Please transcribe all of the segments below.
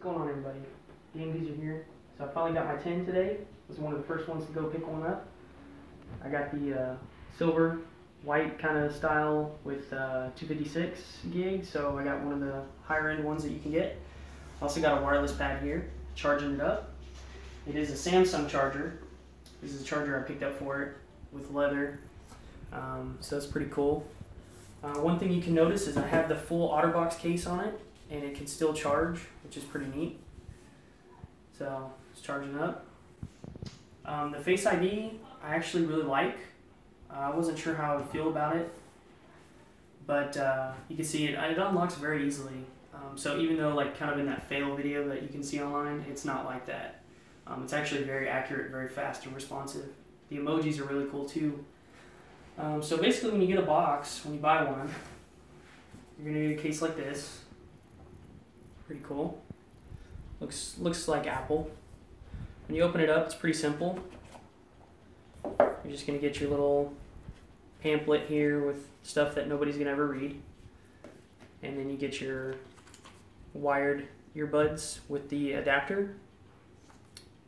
going on, everybody? DMVs are here. So I finally got my 10 today. Was one of the first ones to go pick one up. I got the silver, white kind of style with 256 gigs. So I got one of the higher end ones that you can get. Also got a wireless pad here, charging it up. It is a Samsung charger. This is a charger I picked up for it with leather. So that's pretty cool. One thing you can notice is I have the full OtterBox case on it, and it can still charge, which is pretty neat. So it's charging up. The Face ID I actually really like. I wasn't sure how I would feel about it, but you can see it unlocks very easily. So even though like kind of in that fail video that you can see online, it's not like that. It's actually very accurate, very fast and responsive. The emojis are really cool too. So basically when you get a box, when you buy one, you're going to get a case like this. Pretty cool. Looks like Apple. When you open it up, it's pretty simple. You're just going to get your little pamphlet here with stuff that nobody's going to ever read. And then you get your wired earbuds with the adapter.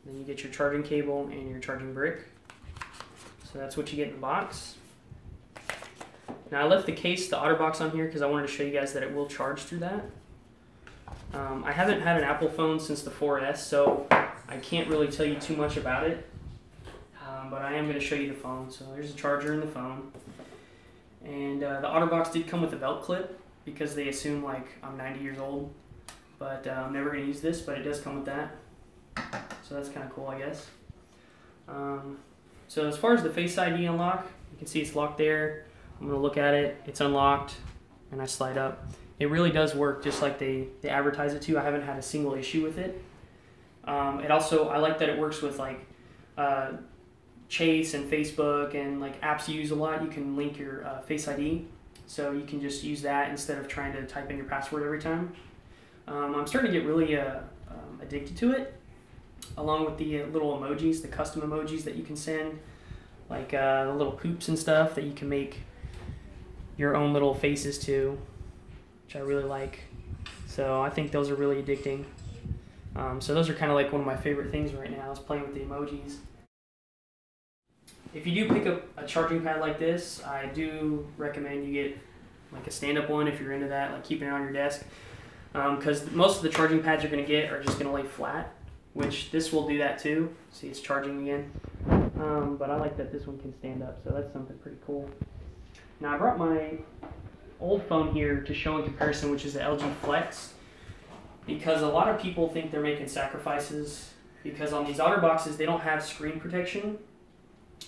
Then you get your charging cable and your charging brick. So that's what you get in the box. Now I left the case, the OtterBox on here because I wanted to show you guys that it will charge through that. I haven't had an Apple phone since the 4S, so I can't really tell you too much about it. But I am going to show you the phone. So there's a charger in the phone. And the OtterBox did come with a belt clip because they assume like I'm 90 years old. But I'm never going to use this, but it does come with that. So that's kind of cool, I guess. So as far as the Face ID unlock, you can see it's locked there. I'm going to look at it. It's unlocked, and I slide up. It really does work just like they advertise it to. I haven't had a single issue with it. It also, I like that it works with like Chase and Facebook and like apps you use a lot. You can link your Face ID, so you can just use that instead of trying to type in your password every time. I'm starting to get really addicted to it, along with the little emojis, the custom emojis that you can send, like the little poops and stuff that you can make your own little faces to, which I really like. So I think those are really addicting. So those are kind of like one of my favorite things right now is playing with the emojis. If you do pick up a charging pad like this, I do recommend you get like a stand-up one if you're into that, like keeping it on your desk. Because most of the charging pads you're going to get are just going to lay flat, which this will do that too. See, it's charging again. But I like that this one can stand up, so that's something pretty cool. Now I brought my old phone here to show in comparison, which is the LG Flex, because a lot of people think they're making sacrifices because on these OtterBoxes they don't have screen protection.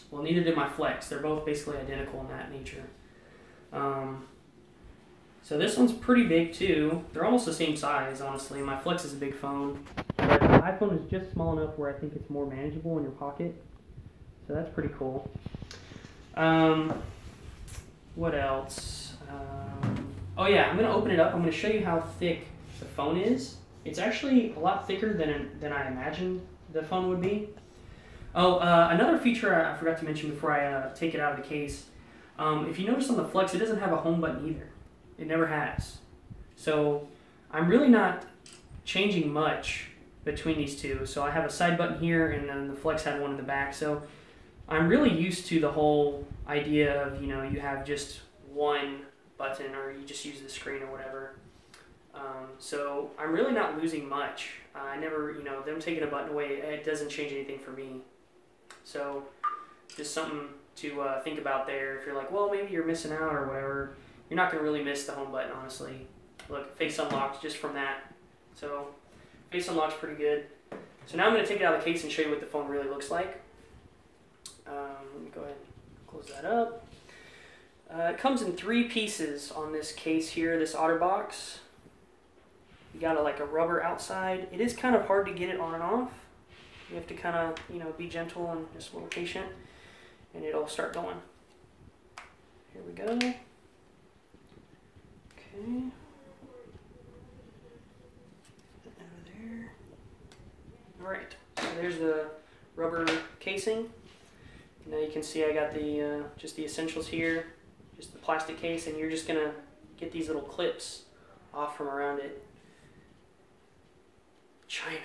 Well, neither did my Flex. They're both basically identical in that nature. So this one's pretty big too. They're almost the same size, honestly. My Flex is a big phone, but the iPhone is just small enough where I think it's more manageable in your pocket. So that's pretty cool. What else? Oh yeah, I'm going to open it up. I'm going to show you how thick the phone is. It's actually a lot thicker than I imagined the phone would be. Oh, another feature I forgot to mention before I take it out of the case. If you notice on the Flex, it doesn't have a home button either. It never has. So I'm really not changing much between these two. So I have a side button here, and then the Flex had one in the back. So I'm really used to the whole idea of, you know, you have just one button or you just use the screen or whatever. So I'm really not losing much. I never, you know, them taking a button away, it doesn't change anything for me. So just something to think about there. If you're like, well, maybe you're missing out or whatever, you're not going to really miss the home button, honestly. Look, face unlocked just from that. So face unlock's pretty good. So now I'm going to take it out of the case and show you what the phone really looks like. Let me go ahead and close that up. It comes in 3 pieces on this case here, this OtterBox. You got like a rubber outside. It is kind of hard to get it on and off. You have to kind of, you know, be gentle and just a little patient, and it'll start going. Here we go. Okay. Put that over there. All right. So there's the rubber casing. Now you can see I got the just the essentials here, just the plastic case, and you're just gonna get these little clips off from around it. China.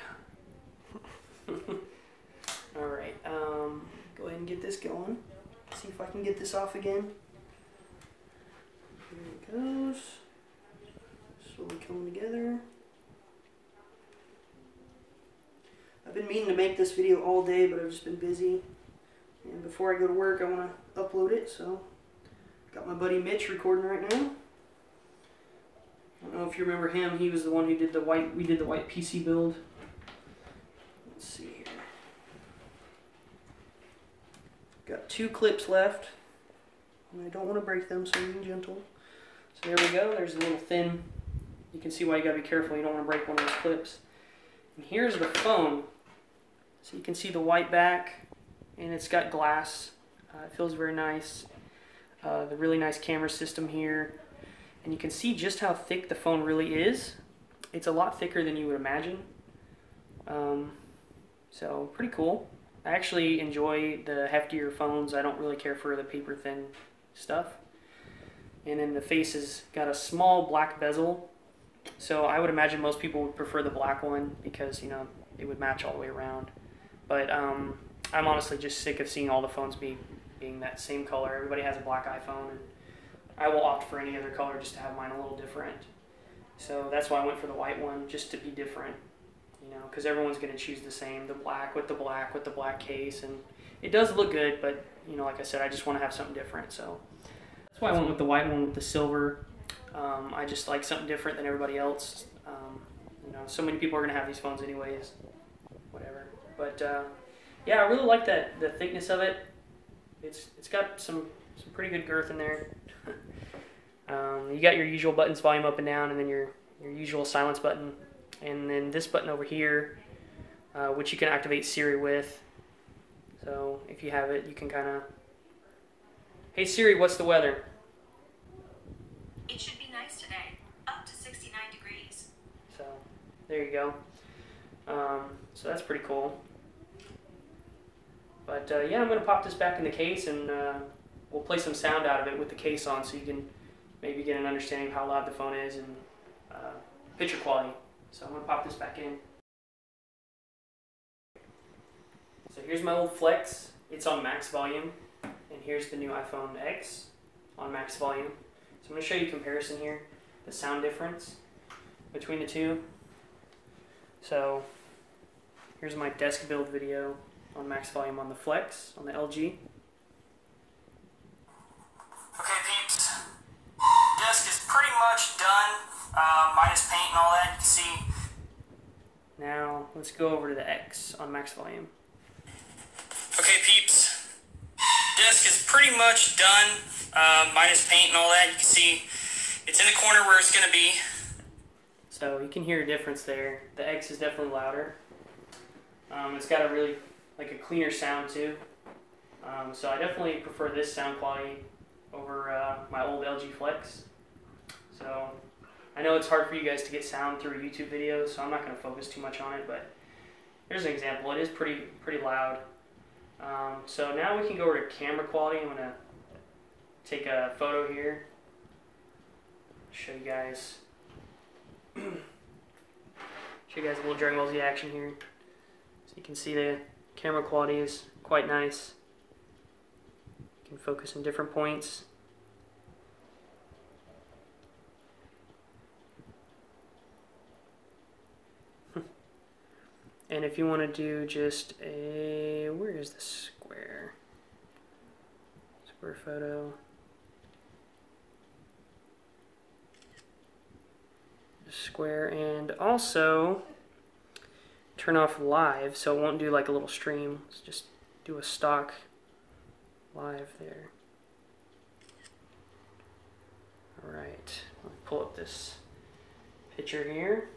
Alright, go ahead and get this going. See if I can get this off again. Here it goes. Slowly coming together. I've been meaning to make this video all day, but I've just been busy. And before I go to work, I want to upload it, so got my buddy Mitch recording right now. I don't know if you remember him. He was the one who did the white. We did the white PC build. Let's see here. Got 2 clips left. And I don't want to break them, so I'm being gentle. So there we go. There's a little thin. You can see why you gotta be careful. You don't want to break one of those clips. And here's the phone. So you can see the white back, and it's got glass. It feels very nice. The really nice camera system here. And you can see just how thick the phone really is. It's a lot thicker than you would imagine. So pretty cool. I actually enjoy the heftier phones. I don't really care for the paper thin stuff. And then the face has got a small black bezel. So I would imagine most people would prefer the black one because, you know, it would match all the way around. But I'm honestly just sick of seeing all the phones being that same color. Everybody has a black iPhone, and I will opt for any other color just to have mine a little different. So that's why I went for the white one, just to be different, you know, because everyone's going to choose the same, the black with the black case, and it does look good, but, you know, like I said, I just want to have something different, so that's why I went with the white one with the silver. I just like something different than everybody else. You know, so many people are going to have these phones anyways, whatever. But yeah, I really like the thickness of it. It's got some pretty good girth in there. You got your usual buttons, volume up and down, and then your usual silence button, and then this button over here, which you can activate Siri with. So if you have it, you can kind of, hey Siri, what's the weather? It should be nice today, up to 69 degrees. So there you go. So that's pretty cool. But yeah, I'm going to pop this back in the case, and we'll play some sound out of it with the case on, so you can maybe get an understanding of how loud the phone is and picture quality. So I'm going to pop this back in. So here's my old Flex. It's on max volume. And here's the new iPhone X on max volume. So I'm going to show you a comparison here, the sound difference between the two. So here's my desk build video on max volume on the Flex, on the LG. Okay peeps, desk is pretty much done, minus paint and all that, you can see. Now let's go over to the X on max volume. Okay peeps, desk is pretty much done, minus paint and all that, you can see it's in the corner where it's going to be. So you can hear a difference there. The X is definitely louder. It's got a really, like a cleaner sound too. So I definitely prefer this sound quality over my old LG Flex. So I know it's hard for you guys to get sound through a YouTube video, so I'm not going to focus too much on it, but here's an example. It is pretty loud. So now we can go over to camera quality. I'm going to take a photo here, show you guys a little Dragon Ball Z action here. So you can see the camera quality is quite nice. You can focus in different points. And if you want to do just a, where is the square photo? Square, and also turn off live so it won't do like a little stream. Let's just do a stock live there. Alright, let me pull up this picture here.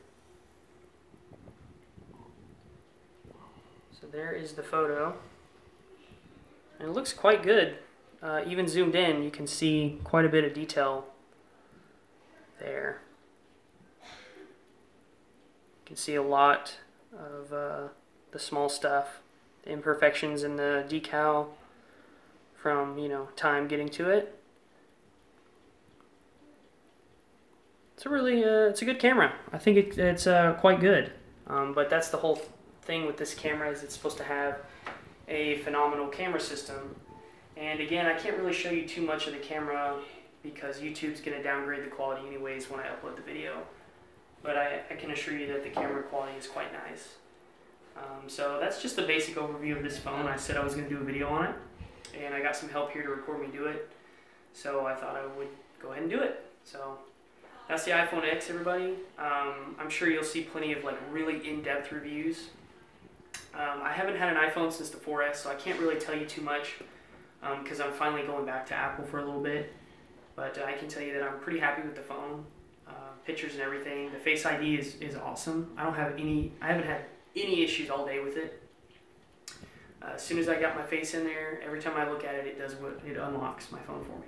So there is the photo, and it looks quite good. Even zoomed in, you can see quite a bit of detail there. You can see a lot of the small stuff, the imperfections in the decal from, you know, time getting to it. It's a really, it's a good camera. I think it's quite good. But that's the whole thing with this camera, is it's supposed to have a phenomenal camera system. And again, I can't really show you too much of the camera because YouTube's going to downgrade the quality anyways when I upload the video. But I can assure you that the camera quality is quite nice. So that's just the basic overview of this phone. I said I was going to do a video on it, and I got some help here to record me do it. So I thought I would go ahead and do it. So that's the iPhone X, everybody. I'm sure you'll see plenty of like really in-depth reviews. I haven't had an iPhone since the 4S, so I can't really tell you too much because I'm finally going back to Apple for a little bit. But I can tell you that I'm pretty happy with the phone, pictures and everything. The Face ID is awesome. I haven't had any issues all day with it. As soon as I got my face in there, every time I look at it, it unlocks my phone for me.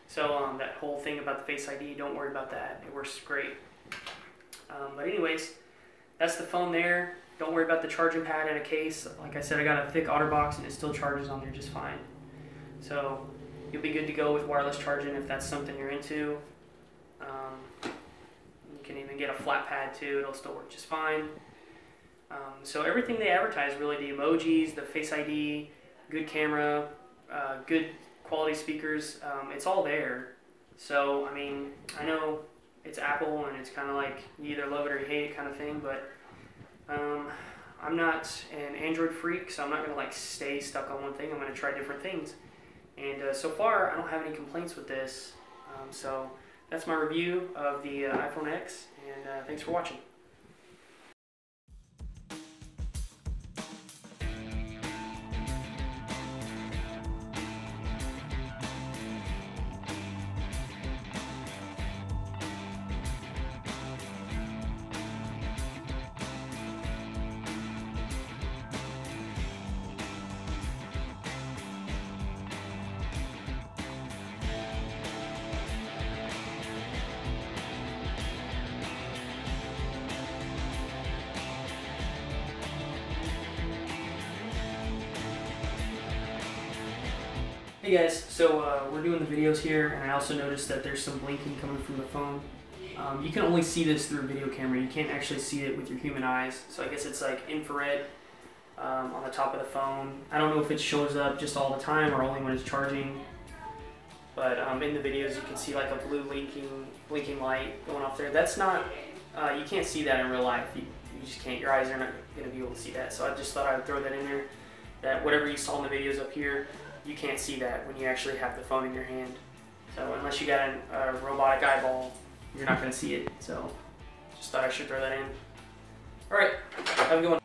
So that whole thing about the Face ID, don't worry about that. It works great. But anyways, that's the phone there. Don't worry about the charging pad in a case. Like I said, I got a thick OtterBox and it still charges on there just fine. So you'll be good to go with wireless charging if that's something you're into. You can even get a flat pad too. It'll still work just fine. So everything they advertise, really, the emojis, the Face ID, good camera, good quality speakers, it's all there. So, I mean, I know it's Apple and it's kind of like you either love it or you hate it kind of thing, but I'm not an Android freak, so I'm not going to like stay stuck on one thing. I'm going to try different things. And so far, I don't have any complaints with this. So that's my review of the iPhone X, and thanks for watching. Hey guys, so we're doing the videos here, and I also noticed that there's some blinking coming from the phone. You can only see this through a video camera. You can't actually see it with your human eyes. So I guess it's like infrared on the top of the phone. I don't know if it shows up just all the time or only when it's charging. But in the videos you can see like a blue blinking light going off there. That's not, you can't see that in real life. You just can't, your eyes are not going to be able to see that. So I just thought I would throw that in there. That whatever you saw in the videos up here, you can't see that when you actually have the phone in your hand. So unless you got a robotic eyeball, you're not going to see it. So just thought I should throw that in. Alright, have a good one.